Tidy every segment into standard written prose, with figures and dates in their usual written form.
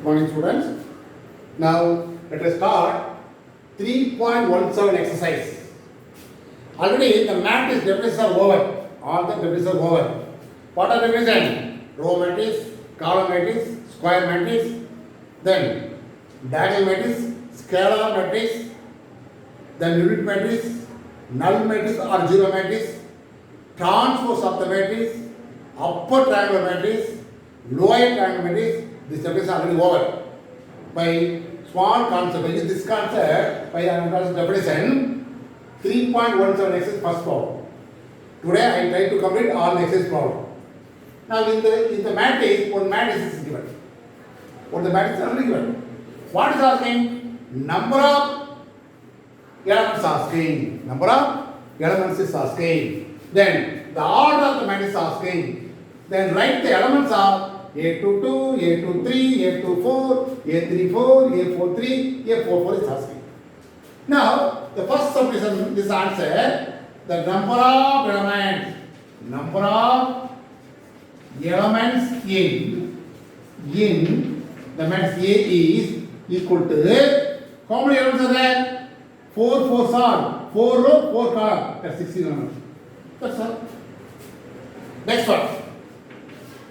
Morning students. Now let us start 3.17 exercise. Already the matrix definitions are over. All the definitions are over. What are the definitions? Row matrix, column matrix, square matrix, then diagonal matrix, scalar matrix, then unit matrix, null matrix or zero matrix, transpose of the matrix, upper triangular matrix, lower triangular matrix. This chapter is already over. By small concept, by this concept, by definition, 3.17 exercise first problem. Today I try to complete all the exercise problem. Now in the matrix, one matrix is given. What the matrix is already given. What is asking? Number of elements asking. Number of elements is asking. Then the order of the matrix is asking. Then write the elements of A22, A23, A24, A34, A43, A44 is asking. Now, the first subdivision, this answer, the number of elements in the matrix A is equal to, how many elements are there? 4 4s are, 4 row, 4 column, that's 16 elements. That's all. Next one.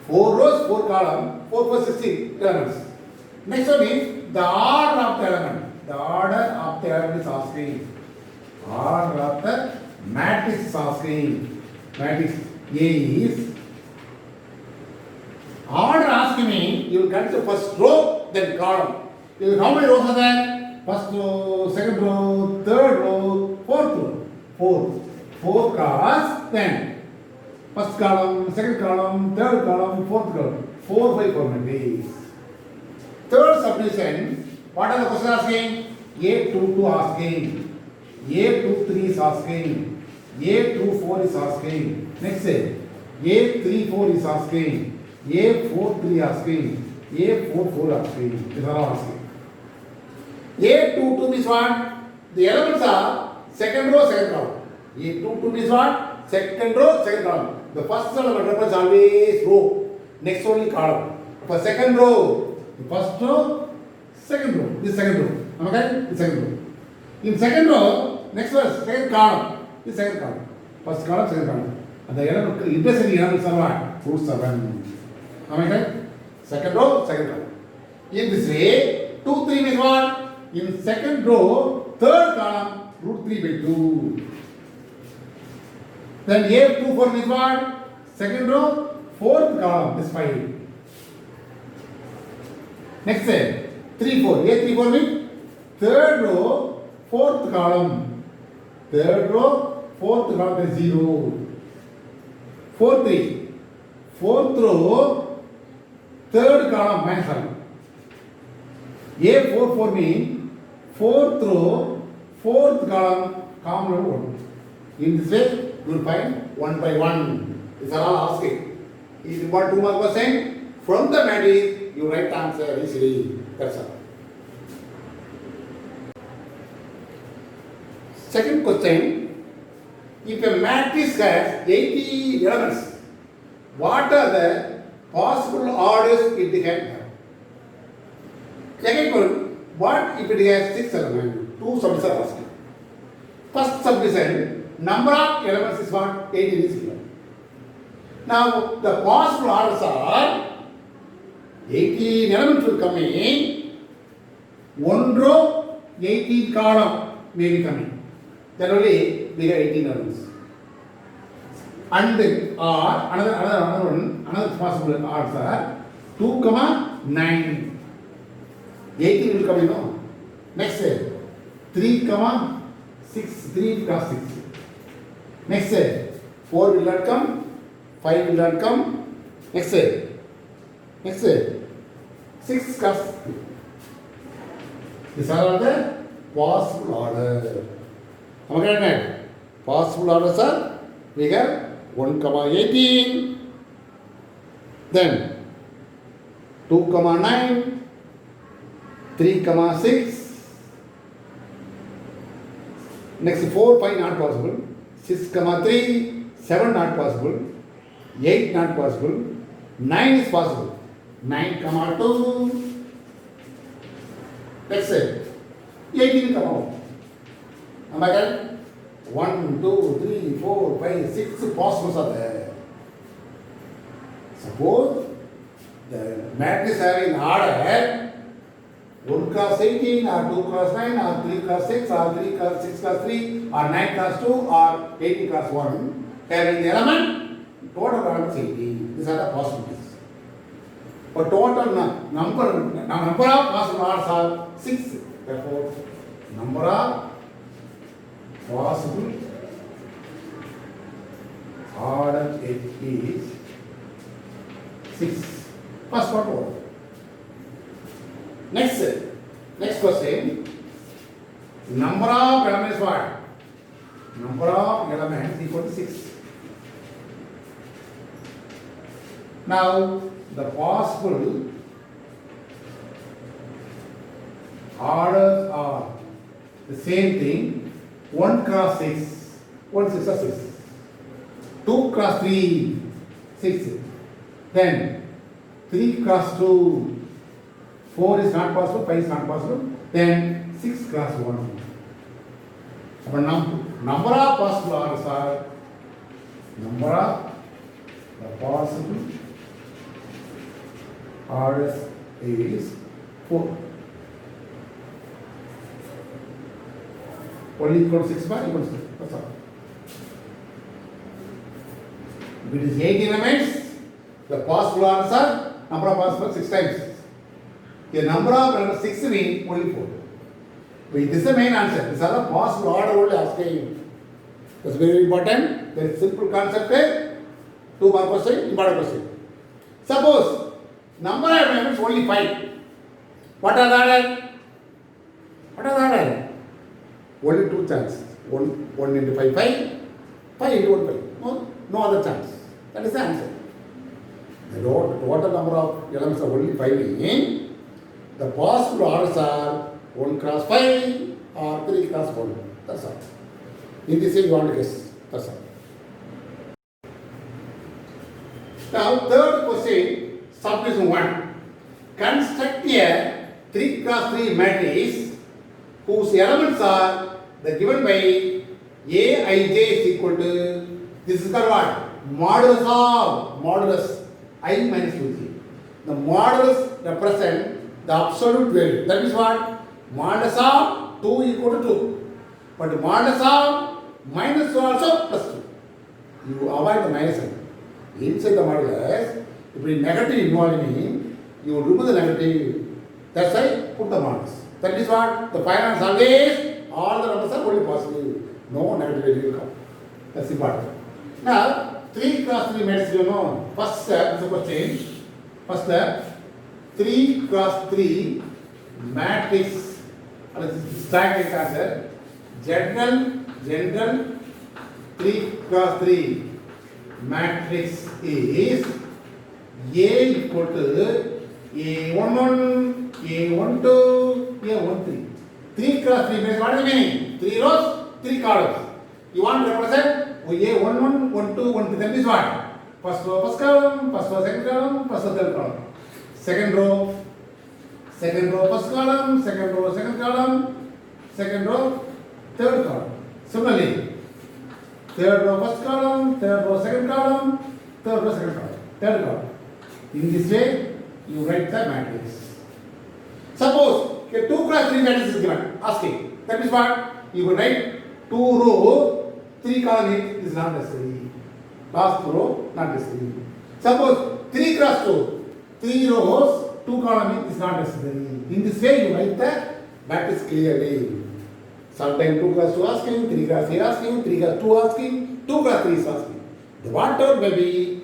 4 rows, 4 column, 4 4 16 elements. Next one is the order of the element. The order of the element is asking. Order of the matrix is asking. Matrix A is order asking me, you will consider first row, then column. How many rows are there? First row, second row, third row, fourth row. 4 columns, then first column, second column, third column, fourth column. 4 by 4 matrix. Third subdivision, what are the questions asking? A22 asking, A23 is asking, A24 is asking. Next say, A34 is asking, A43 asking, A44 asking. These are all asking. A22 means what? The elements are second row, second column. A22 means what? Second row, second column. The first element represents always row, next only column. For second row, the first row, second row, this second row. Am I correct? The second row. In second row, next one, second column, this second column. First column, second column. And the element, interesting elements are what? Root 7. Am I correct? Second row, second column. In this way, 2, 3 means what? In second row, third column, root 3 by 2. Then A24 means what? Second row, fourth column, this 5. Next say, 3, 4. A34 means third row, fourth column. Third row, fourth column, is 0. 4, 3. Fourth row, third column, minus 1. A44 means fourth row, fourth column, common number 1. In this way, you will find 1 by 1. These are all asking. If you want 2 mark question, from the matrix, you write answer easily. That's all. Second question, if a matrix has 80 elements, what are the possible orders it can have? Second one, what if it has 6 elements? 2 subdivisions are asking. First subdivision, number of elements is what? 18 is given. Now, the possible orders are 18 elements will come in, 1 row, 18 column may be coming. Then only we have 18 elements. And then another possible orders are 2, 9. 18 will come in, no? Next say 3, 6, 3 plus 6. Next say 4 will not come, 5 will not come. Next say 6 plus 2. These are all the possible orders. Okay, possible orders are we have 1, 18, then 2, 9, 3, 6. Next 4, 5 not possible. 6, 3, 7 not possible. 8 not possible. 9 is possible. 9, 2, Let's say 18 come out. Am I correct? 1, 2, 3, 4, 5, 6 possibles are there. Suppose the matrix having order 1 cross 18 or 2 cross 9 or 3 cross 6 or 3 cross 6 cross 3 or 9 cross 2 or 18 cross 1 having the element total element is 18. These are the possibilities. But total number of possible orders are 6. Therefore, number of possible order is 6. First part over. Next question. Number of elements what? Number of elements equal to 6. Now, the possible orders are the same thing. 1 cross 6. 1 6 or 6. 2 cross 3. 6. Then 3 cross 2. 4 is not possible, 5 is not possible. Then 6 cross 1. But number of possible orders are number of the possible orders is 4. Only equal to 6 bar equal to 6. That's all. If it is 8 elements, the possible orders are number of possible 6 times. The number of elements 6 means only 4. But this is the main answer. These are the possible order only asking. That's very important. There is simple concept. 2 mark question, important question. Suppose number of elements only 5. What are the order? What are the order? Only 2 chances. 1 into 5, 5. 5 into 1, 5. No other chance. That is the answer. The total number of elements are only 5 in. The possible orders are 1 cross 5 or 3 cross 1. That's all. In this way you want to guess. That's all. Now, third question, subdivision 1. Construct a 3 cross 3 matrix whose elements are the given by Aij is equal to, this is called what? Modulus I minus 2j. The modulus represent the absolute value. That is what? Modulus of 2 equal to 2. But modulus of minus 2 also plus 2. You avoid the minus sign. Inside the modulus, if it is negative involving, you will remove the negative. That's why put the modulus. That is what? The final answer always, all the numbers are only positive. No negative value will come. That's important. Now, 3 cross 3 matrix, you know. First step, suppose change. First step, 3 cross 3 matrix. Static answer. General 3 cross 3 matrix is A equal to A11, A12, A13. 3 cross 3 matrix, what is the meaning? 3 rows, 3 columns. You want to represent A11, 12, 13. That is what? First row, first column, first row, second column, first row, third column. Second row, first column, second row, second column, second row, third column. Similarly, third row, first column, third row, second column, third row, second column, third column. In this way, you write the matrix. Suppose a 2 cross 3 matrix is given, asking. That is what? You will write 2 rows, 3 columns is not necessary. Last row, not necessary. Suppose 3 cross 2, 3 rows, 2 columns is not necessary. In this way, you write the matrix clearly. Sometimes 2 cross 2 asking, 3 cross 3 asking, 3 cross 2 asking, 2 cross 3 is asking. The whatever may be,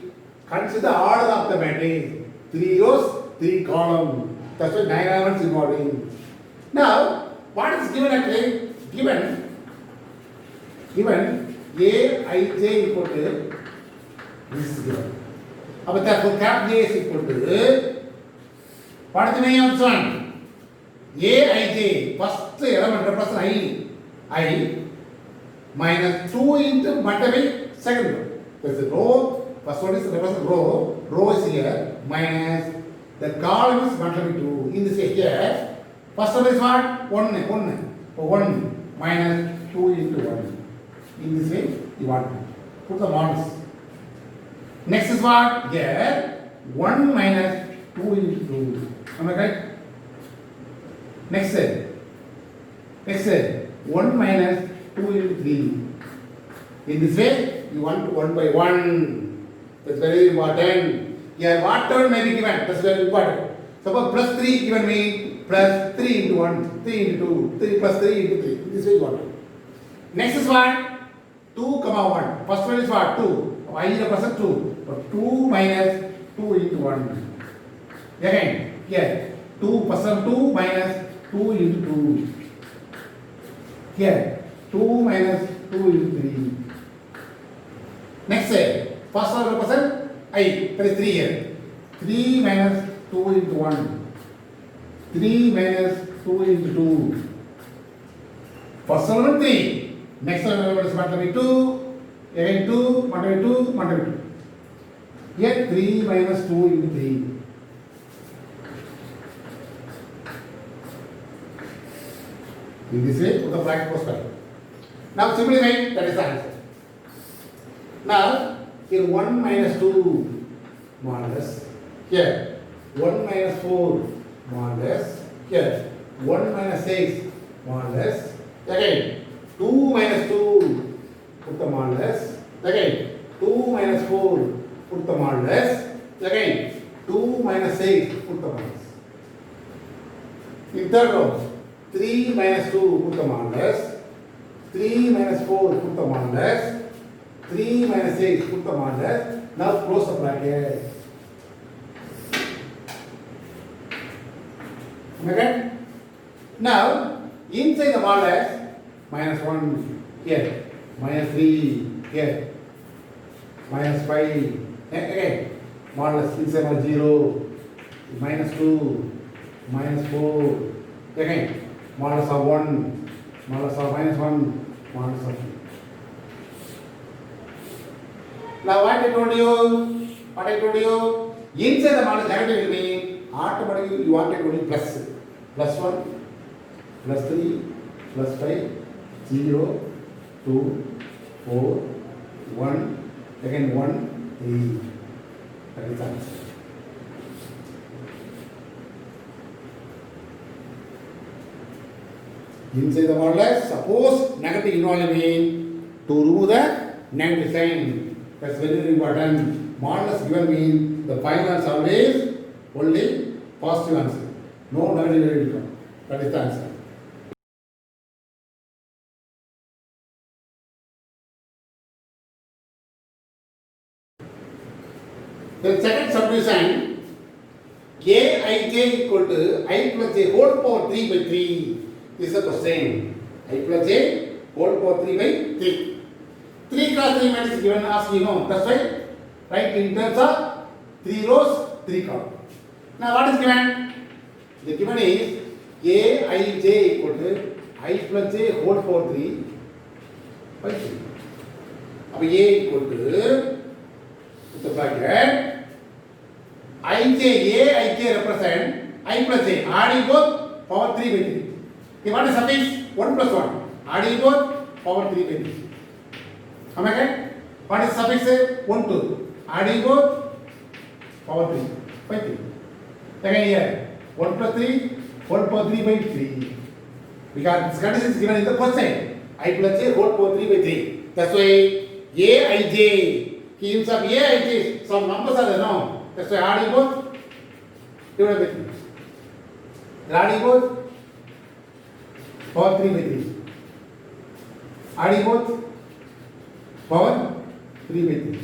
consider order of the matrix. 3 rows, 3 columns. That's why 9 elements involving. Now, what is given actually? Given Aij equal to, this is given. But therefore, cap J is equal to, what is the meaning of this one? Aij, first element represents I minus 2 into multiply second row. There is a row, first one is represent row is here, minus the column is multiply 2. In this way here, First one is what? 1. 1. So 1 minus 2 into 1. In this way, you want to put the models. Next is what? Here, 1 minus 2 into 2. Am I right? Next set. 1 minus 2 into 3. In this way, you want to 1 by 1. That's very important. Here, what term may be given? That's very important. Suppose plus 3 given me, plus 3 into 1, 3 into 2, 3 plus 3 into 3. This way you want to. Next is what? 2 comma 1. First one is what? 2. I represent 2. So 2 minus 2 into 1. Again, here 2 percent 2 minus 2 into 2. Here 2 minus 2 into 3. Next say, first one represent I. There is 3 here. 3 minus 2 into 1. 3 minus 2 into 2. First one 3. Next one is multiply 2. Again 2, multiply 2, multiply 2. Here 3 minus 2 into 3. In this way, put the bracket perspective. Now simplify, that is the answer. Now, here 1 minus 2 modulus. Here 1 minus 4 modulus. Here 1 minus 6 modulus. Again 2 minus 2 put the modulus. Again 2 minus 4 put the modulus. Again 2 minus 6 put the modulus. In third row, 3 minus 2 put the modulus. 3 minus 4 put the modulus. 3 minus 6 put the modulus. Now close the bracket. Okay? Now inside the modulus, minus 1 here, minus 3 here, minus 5. Okay? Modulus inside was 0, minus 2, minus 4. Again, modulus of 1, modulus of minus 1, modulus of 2. Now what I told you, inside the modulus negative will mean automatically you want to only plus. Plus 1, plus 3, plus 5, 0, 2, 4, 1, again 1, 3. That is the answer. Inside the modulus, suppose negative involved mean to remove the negative sign. That's very, very important. Modulus given mean the final answer always only positive answer. No negative will come. That is the answer. The second subdivision, Kij equal to I plus j whole power 3 by 3 is the question. I plus j whole power 3 by 3. 3 cross 3 matrix given as we know. That's why right in terms of 3 rows, 3 columns. Now what is given? The given is Aij equal to I plus j whole power 3 by 3. Now A equal to, with the bracket, Aij represent I plus j, adding both power 3 by 3. Okay, what is suffix? 1 plus 1. Adding both power 3 by 3. Am I right? What is suffix? 1, 2. Adding both power 3 by 3. Again here, 1 plus 3, 1 power 3 by 3. Because this condition is given in the first side. I plus j whole power 3 by 3. That's why Aij, he himself Aij, some numbers are there, no? That's why adding both divided by 3. Adding both power 3 by 3. Adding both power 3 by 3.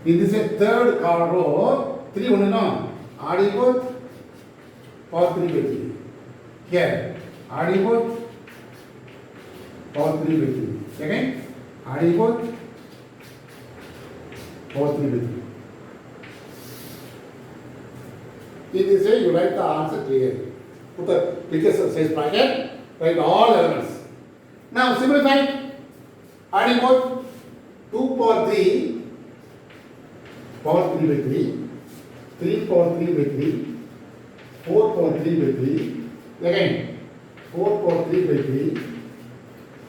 In this way, third row, 3 1 no. Adding both power 3 by 3. Here, adding both power 3 by 3. Again, adding both power 3 by 3. In this way, you write the answer clearly. Put the biggest size bracket, write all elements. Now simplify. Adding both 2 power 3, power 3 by 3, 3 power 3 by 3, 4 power 3 by 3, Again, 4 power 3 by 3.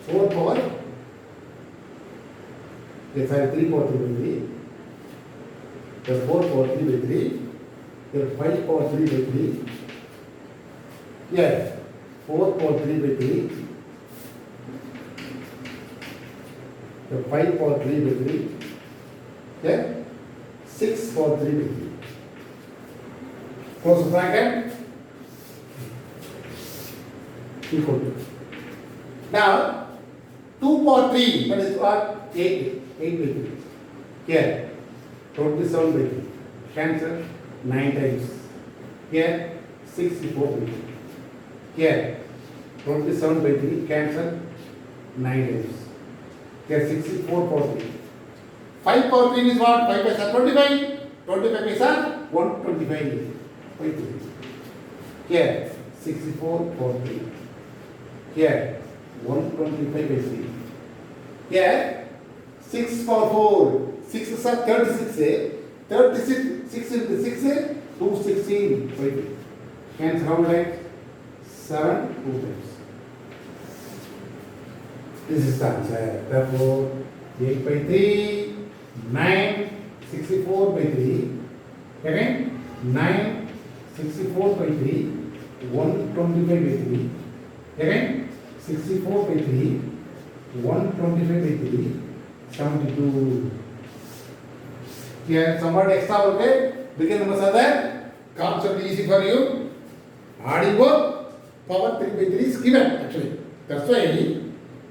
4 power, yes, 3 power 3 by 3. Then 4 power 3 by 3. Then 5 power 3 by 3. Yes, 4 power 3 by 3. Then 5 power 3 by 3. Then 6 power 3 by 3. Close the bracket. Equal to. Now, 2 power 3, that is what? 8 by 3. Here, 27 by 3. Cancel 9 times. Here, 64 by 3. Here, 27 by 3. Cancel 9 times. Here, 64 power 3. 5 power 3 is what? 5 paisa 25. 25 paisa 125 by 3. Here, 64 power 3. Here, 125 by 3. Here, 6 power 4. 6 is 36. 36, 6 into 6 is 216 by 3. Hence, how many? 7 2 times. This is the answer. Therefore, 8 by 3, 9, 64 by 3. Again, 9, 64 by 3, 125 by 3. Again, 64 by 3, 125 by 3, 72. Here, somewhat extra okay? Bigger numbers are there. Concept easy for you. Adding work, power 3 by 3 is given actually. That's why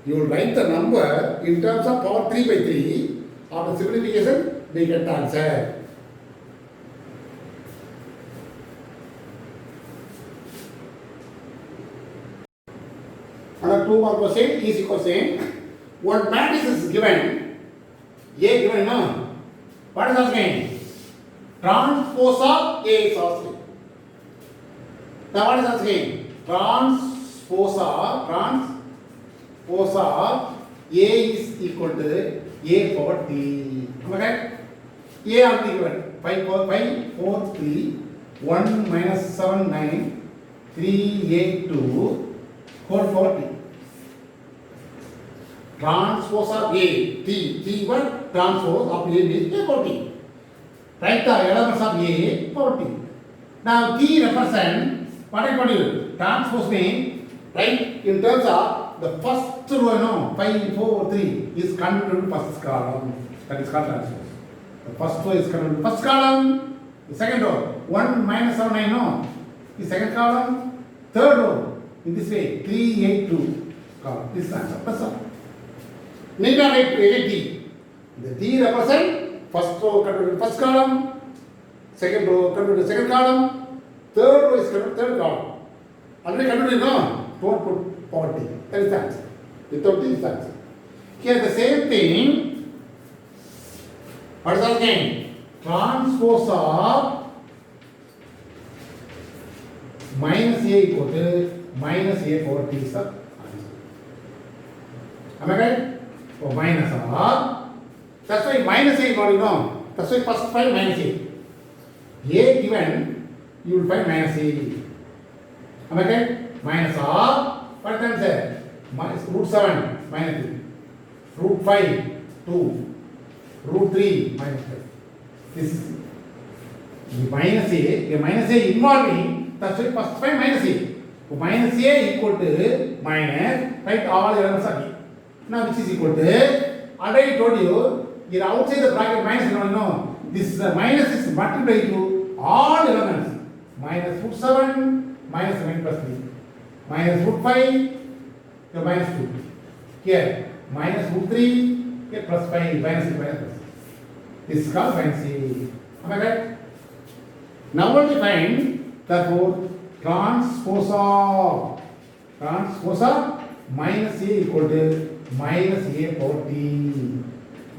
you will write the number in terms of power 3 by 3. After simplification, we get the answer. Another 2 more question, easy question. What matrix is given? A given, no? What is asking? Transpose of A is asking. Now what is asking? Transpose of A is equal to A power T. Am I right? A already given. 5 power 5, 4, 3, 1 minus 7, 9, 3, 8, 2, 4 power T. Transpose of A, T what? Transpose of A is A power T. Write the elements of A power T. Now T represent, what I told you, transpose means, right, in terms of the first row, 5, 4, 3 is converted to first column. That is called transpose. The first row is converted to first column. The second row, 1 minus 7, 9, no, is second column. Third row, in this way, 3, 8, 2 column. This is the answer. That's all. Need not write T. The T represent first row converted to first column, second row converted to second column, third row is converted to third column. Already converted, no? Don't put power T. That is the answer. Without T is the answer. Here the same thing. What is that again? Transpose of minus A equal to minus A power T is the answer. Am I right? Oh, minus of. That's why minus A is not known. That's why first find minus A. A given, you will find minus A. Am I right? Minus of. What can I say? Minus root 7 minus 3. Root 5 2. Root 3 minus 5. This is the minus A involving. That's why first find minus A. So minus A equal to minus. Write all elements again. Now which is equal to, already told you, here outside the bracket minus, you don't know. This minus is multiplied to all elements. Minus root 7, minus 9 plus 3. Minus root 5, minus 2. Here, minus root 3, here plus 5, minus 6, minus plus. This is called minus A. Am I right? Now only find, therefore, transpose of minus A equal to minus A power T.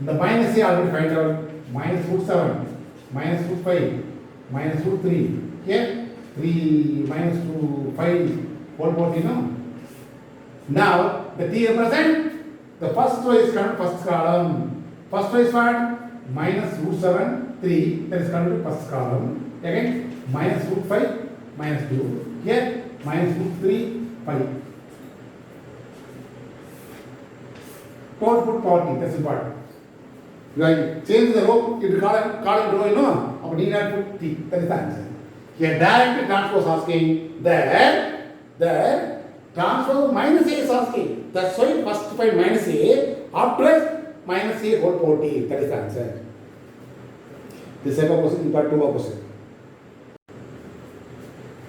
The minus A already find out. Minus root 7, minus root 5, minus root 3. Here, 3 minus 2, 5, whole power T, no? Now, the T represent, the first row is converted to first column. First row is what? Minus root 7, 3, that is converted to first column. Again, minus root 5, minus 2. Here, minus root 3 pi. Don't put power t, that's important. You are change the row, if you call it row, you know, but you have to put t, that is the answer. Here direct transpose asking, there transpose minus a is asking. That's why first find minus a, after minus a whole power t, that is the answer. The second question, you got two more questions.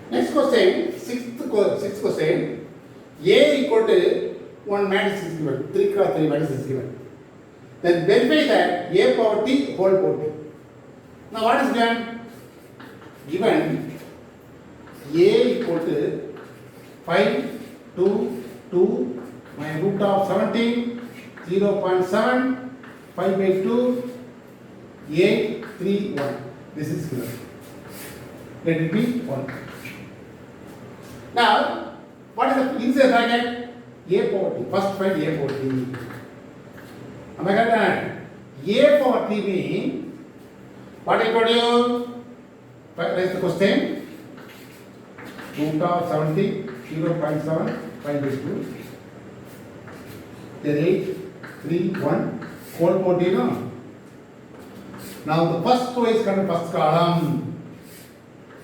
Next question, sixth question, a equal to 1 matrix is given, 3 cross 3 matrix is given. Then verify that a power t whole power t. Now what is given? Given a equal to 5, 2, 2, my root of 17, 0.7, 5 by 2, 8, 3, 1. This is given. Let it be 1. Now, what is the inside bracket? A power t. First find a power t. Am I correct? A power t means, what I told you? Raise the question. Root of 70, 0.7, 5 by 2. Then 8, 3, 1. Whole power t, no? Now the first row is coming first column.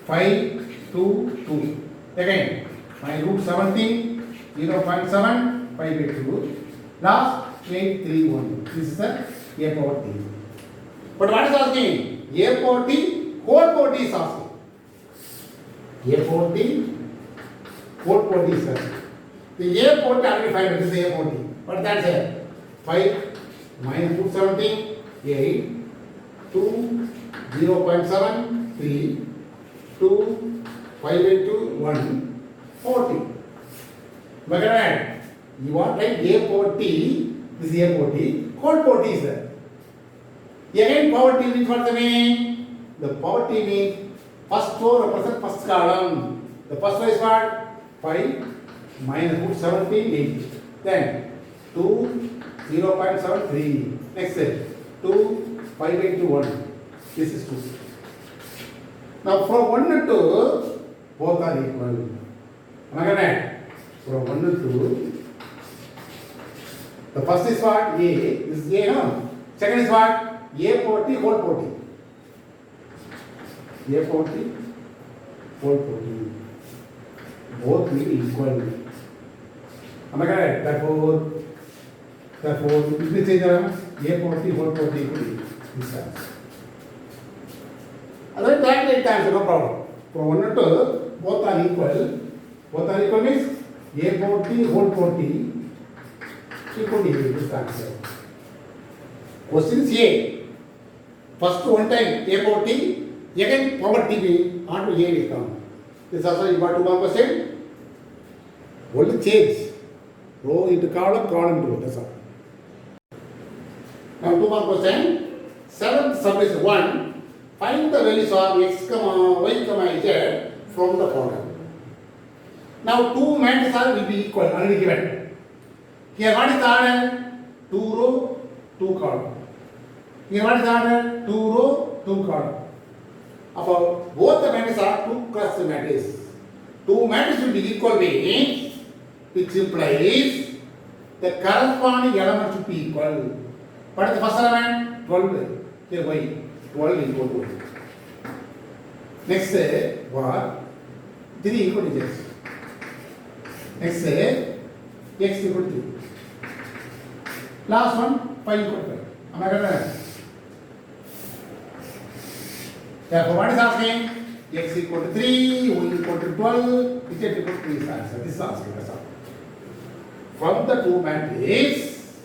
5, 2, 2. Again, my root 17, 0.7, 5 by 2. Last 8, 3, 1. This is the a power t. But what is asking? A power t, whole power t is asking. A power t, whole power t is asking. The a power t already find this is a power t. What that say? 5 minus root 17, 8, 2, 0.7, 3, 2, 5 by 2, 1, 40. Look at that. You want like a power t, this is a power t, whole power t is there. Again power t means what the mean? The power t means first row represents first column. The first row is what? 5 minus root 17, 8. Then 2, 0.7, 3. Next set. 2, 5 by 2, 1. This is 2. Now from 1 and 2, both are equal. Am I correct? From 1 and 2, the first is what? A. This is A, no? Second is what? A power t, whole power t. A power t, whole power t. Both will be equal. Am I correct? Therefore, if we change a power t, whole power t equal to this answer. Otherwise, calculate the answer, no problem. From 1 and 2, both are equal. Both are equal means a power t, whole power t equal to this answer. Question is A. First one time a power t, again power t be onto a will come. This also you got 2 more question. Only change. Row into column, column into row. That's all. Now 2 more question. Seventh submission 1. Find the values of x, y, z from the following. Now 2 matrices will be equal, already given. Here what is the order? 2 row, 2 column. Here what is the order? 2 row, 2 column. About both the matrices are 2 cross matrices. 2 matrices will be equal means, which implies the corresponding element should be equal. What is the first element? 12. Here y. 12 equal to 1. Next var 3 equal to x. Next x equal to 3. Last one 5 equal to 5. Am I correct? Therefore, what is asking? X equal to 3, y equal to 12, z equal to 3 is the answer. This is asking. That's all. From the 2 matrices,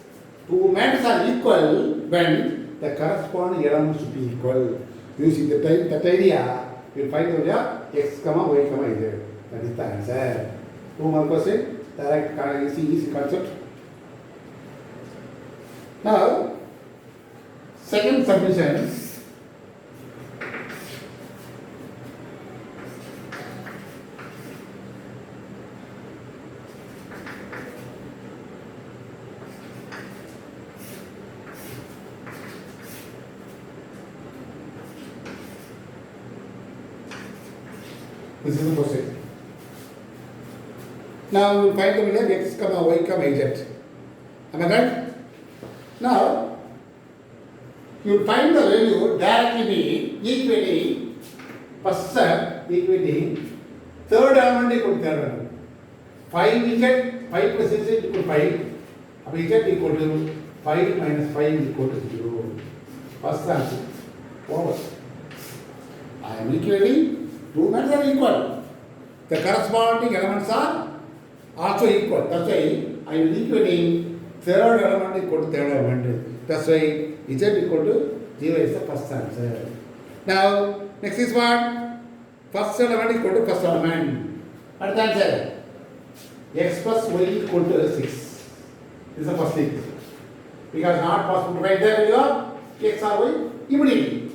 2 matrices are equal when the corresponding elements should be equal. Using that idea, you will find the value x, y, z. That is the answer. 2 more question. Direct, easy concept. Now, second submission. This is the question. Now we will find the value of x comma y comma z. Am I right? Now you will find the value directly equating first step equating third element equal to third element. 5z 5 plus z equal to 5. Z equal to 5 minus 5 equal to 0. First answer. Over. I am equating two methods are equal. The corresponding elements are also equal. That's why I am equating third element equal to third element. That's why Z equal to 0 is the first answer. Now, next is what? First element equal to first element. What is the answer? X plus y equal to 6. This is the first thing. Because not possible to write the value of x or y immediately.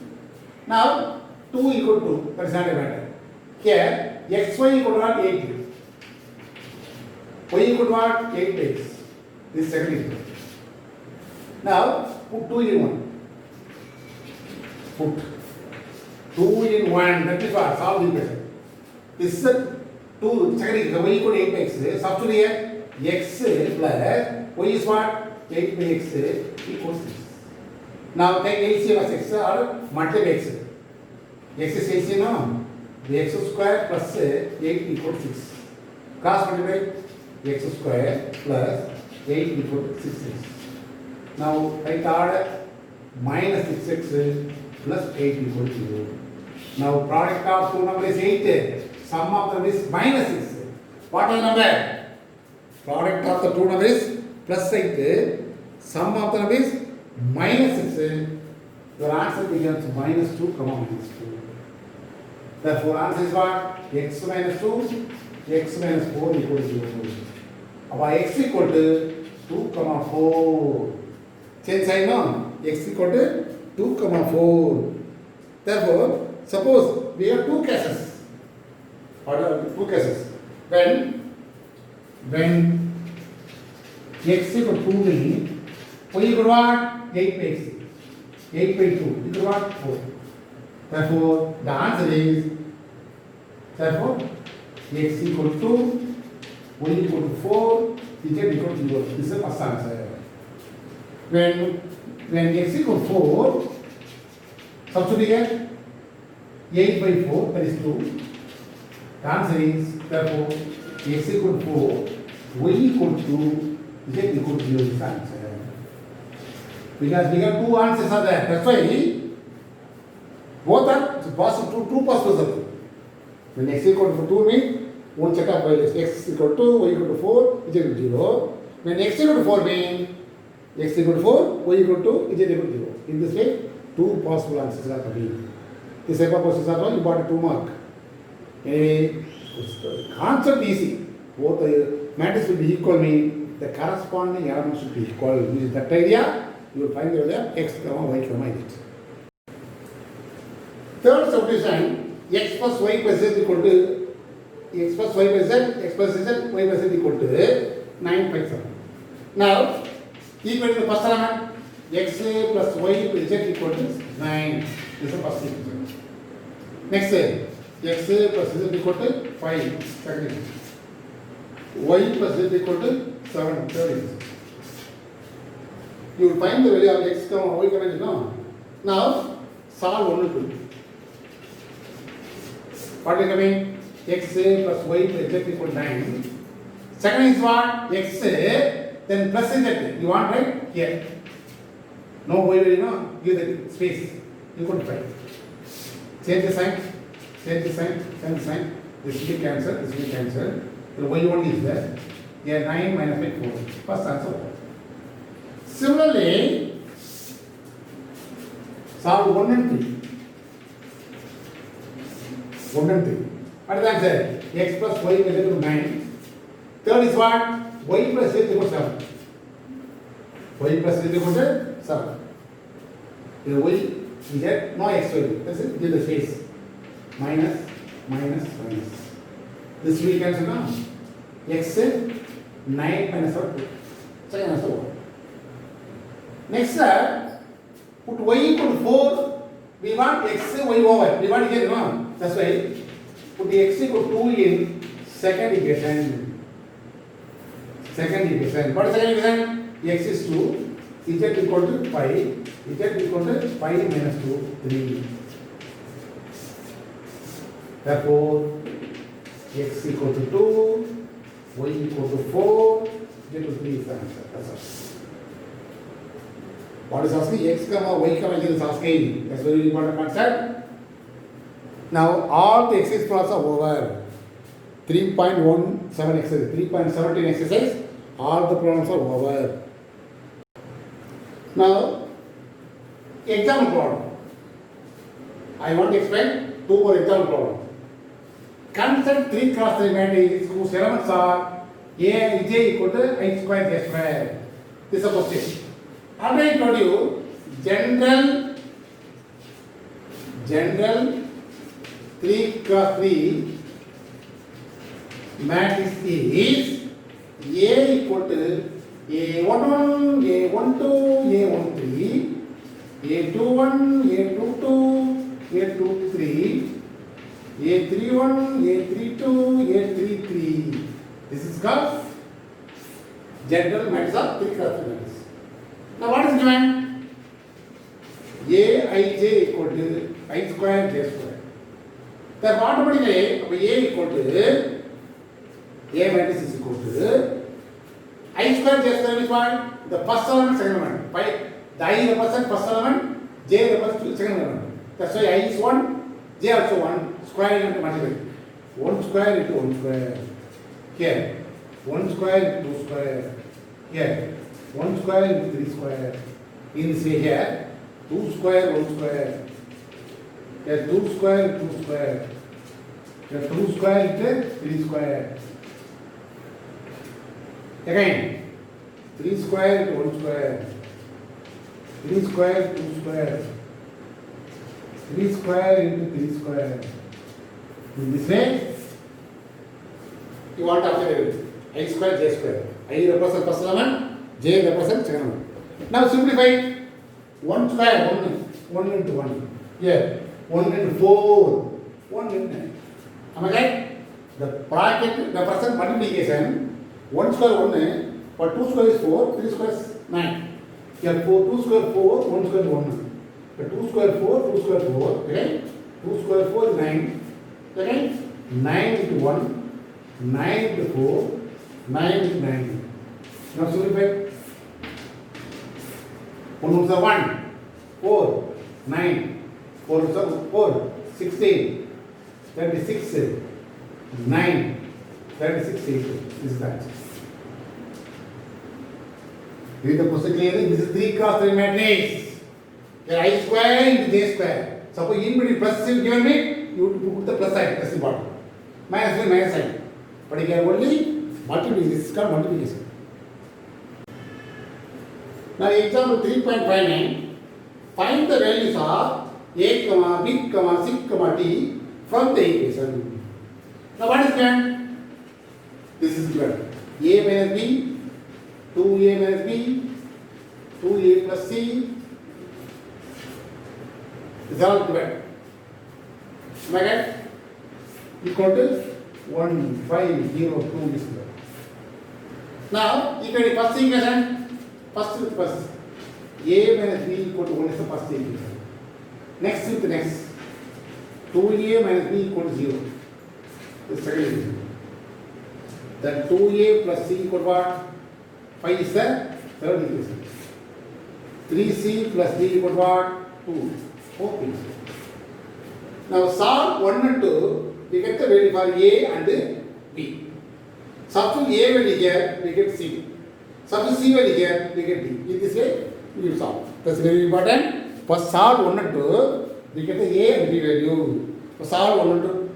Now, 2 equal to 2. That is not a matter. Here, x, y equal to what? 8. Y equal to what? 8x. This is second equation. Now, put 2 in 1. Put 2 in 1. That is what? Solve the equation. This is the 2. Second equation. Y equal to 8x. Substitute here. X plus y is what? 8 by x equals 6. Now take LCM of x or multiply x. X is LCM, no? The x square plus 8 equals 6. Cross multiply x square plus 8 equals 6. Now write order minus 6x plus 8 equals 0. Now product of two numbers is 8. Sum of them is minus 6. What is the number? Product of the two numbers is plus 8. Sum of the number is minus 6. Your answer becomes minus 2 comma minus 2. Therefore answer is what? X minus 2, x minus 4 equal to 0. About x equal to 2 comma 4. Change sign no? X equal to 2 comma 4. Therefore, suppose we have two cases. What are two cases? When x equal to 2 means y equal to what? 8 by x. 8 by 2 equal to what? 4. Therefore, the answer is, therefore, x equal to 2, y equal to 4, z equal to 0. This is the first answer. When x equal to 4, substitute here, 8 by 4, that is 2. The answer is, therefore, x equal to 4, y equal to 2, z equal to 0 is the answer. Because we have two answers are there. That's why both are possible, two possible. When x equal to 2 means one set of values. X equal to 2, y equal to 4, z equal to 0. When x equal to 4 means x equal to 4, y equal to z equal to 0. In this way, two possible answers are coming. This type of questions are all important 2 mark. Anyway, concept easy. Both the matrix will be equal mean the corresponding elements should be equal. Use that idea. You will find the value of x comma y comma z. Third subdivision, x plus y plus z equal to x plus y plus z, x plus z, y plus z equal to 9 by 7. Now, equal to the first element, x plus y plus z equal to 9. This is the first equation. Next, x plus z equal to 5. Second equation. Y plus z equal to 7. Third equation. You will find the value of x comma y comma z. No? Now, solve 1 and 2. What is coming? X plus y plus z equal to 9. Second is what? X, then plus z. You want right? Here. No y value, no? Give the space. Equal to 5. Change the sign. Change the sign. Change the sign. This will be cancelled. This will be cancelled. The y only is there. Here 9 minus 5, 4. First answer. Similarly, solve 1 and 3. 1 and 3. What is the answer? X plus y is equal to 9. Third is what? Y plus z equal to 7. Y plus z equal to 7. The y is there, no x value. That's it. Give the space. Minus, minus, minus. This we cancel now. X 9 minus 2. Second answer 1. Next, put y equal to 4. We want x, y over. We want here, no? That's why put the x equal to 2 in second equation. Second equation. What is second equation? X is 2, z equal to pi, z equal to pi minus 2, 3. Therefore, x equal to 2, y equal to 4, z equal to 3 is the answer. That's all. What is asking? X comma y comma z is asking. That's very important concept. Now, all the exercise problems are over. 3.17 exercise, 3.17 exercise, all the problems are over. Now, example problem. I want to explain two more example problem. Consider 3 cross 3 matrix whose elements are A and J equal to I square J square. This is a question. Already told you, general 3 cross 3 matrix is A equal to A11, A12, A13, A21, A22, A23, A31, A32, A33. This is called general matrix of 3 cross 3 matrix. Now what is given? Aij equal to I square J square. Then automatically A equal to A matrix is equal to I square J square is what? The first element, second element. The I represents first element, J represents second element. That's why I is 1, J also 1, square into multiply. 1 square into 1 square. Here, 1 square into 2 square. Here, 1 square into 3 square. In this way here, 2 square, 1 square. Here, 2 square, 2 square. Here, 2 square into 3 square. Again, 3 square into 1 square. 3 square, 2 square. 3 square into 3 square. In this way, you want to obtain I square, J square. I represents first element, J represents second element. Now simplify. 1 square, 1 into 1. Here, 1 into 4, 1 into 9. Am I right? The bracket represents multiplication. 1 square 1, but 2 square is 4, 3 square is 9. Here 2 square 4, 1 square 1. But 2 square 4, 2 square 4, okay? 2 square 4 is 9. Okay? 9 into 1, 9 into 4, 9 into 9. Now simplify. 1 is 1, 4, 9, 4 is 4, 16, 36, 9, 36, 8. This is that. Read the question clearly. This is 3 cross 3 matrix. Here I square into J square. Suppose in between plus is given me, you put the plus sign. That's important. Minus is minus sign. But here only multiplication. This is called multiplication. Now example 3.59. Find the values of A, B, C, D from the equation. Now what is given? This is given. A minus B, 2A minus B, 2A plus C. This is all given. Am I right? Equal to 1, 5, 0, 2 is given. Now, equal first equation. First with first. A minus B equal to 1 is the first equation. Next with the next. 2A minus B equal to 0. The second equation. Then 2A plus C equal to what? 5 is the third equation. 3C plus D equal to what? 2. Fourth equation. Now solve 1 and 2, we get the value for A and B. Substitute A value here, we get C. Substitute C value here, we get D. In this way, we will solve. That's very important. For solve 1 and 2, we get the A and B value. For solve 1 and 2,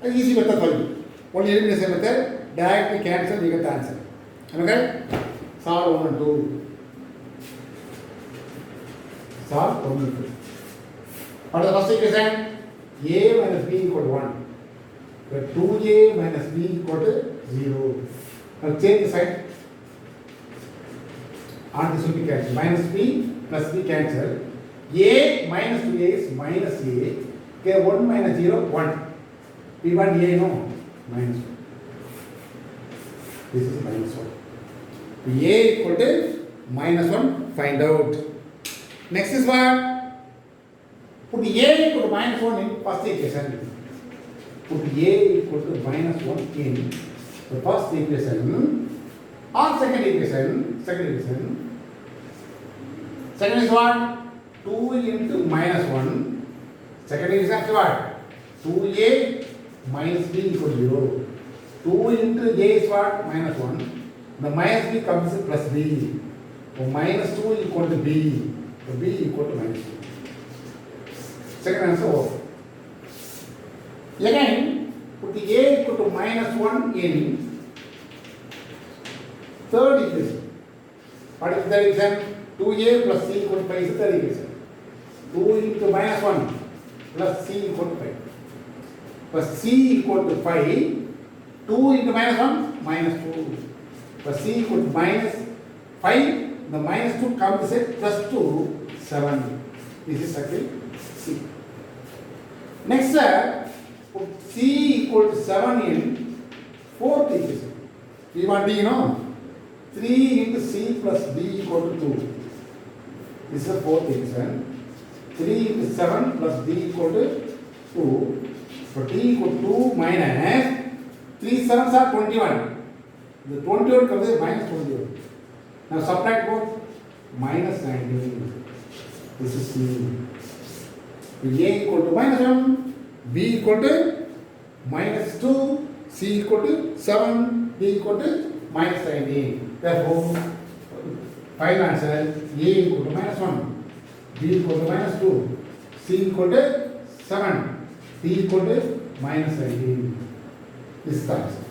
an easy method for you. Only elimination method, directly cancel, we get the answer. Okay? Solve 1 and 2. Solve 1 and 2. What is the first equation? A minus B equal to 1. But 2A minus B equal to 0. Now change the sign. And this will be cancelled. Minus B plus B cancel. A minus 2A is minus A. Okay, 1 minus 0, 1. We want A, no? Minus 1. This is minus 1. A equal to minus 1, find out. Next is what? Put A equal to minus 1 in first equation. Put A equal to minus 1 in the first equation or second equation. Second is what? 2 into minus 1. Second equation is what? 2A minus B equal to 0. 2 into A is what? Minus 1. The minus B comes in plus B. So minus 2 equal to B. So B equal to minus 2. Second answer over. Again, put the A equal to minus 1 in third equation. What is the third equation? 2A plus C equal to 5 is the third equation. 2 into minus 1 plus C equal to 5. Plus C equal to 5. 2 into minus 1 minus 2. Plus C equal to minus 5. The minus 2 comes at plus 2, 7. This is actually C. Next, put C equal to 7 in fourth equation. We want D, 3 into C plus D equal to 2. This is the fourth equation. 3 into 7 plus D equal to 2. So D equal to 2 minus 3 7s are 21. The 21 comes as minus 21. Now subtract both. Minus 19. This is C. A equal to minus 1. B equal to minus 2. C equal to 7. D equal to minus 19. Therefore, final answer A equal to minus 1. B equal to minus 2. C equal to 7. D equal to minus 19. This is the answer.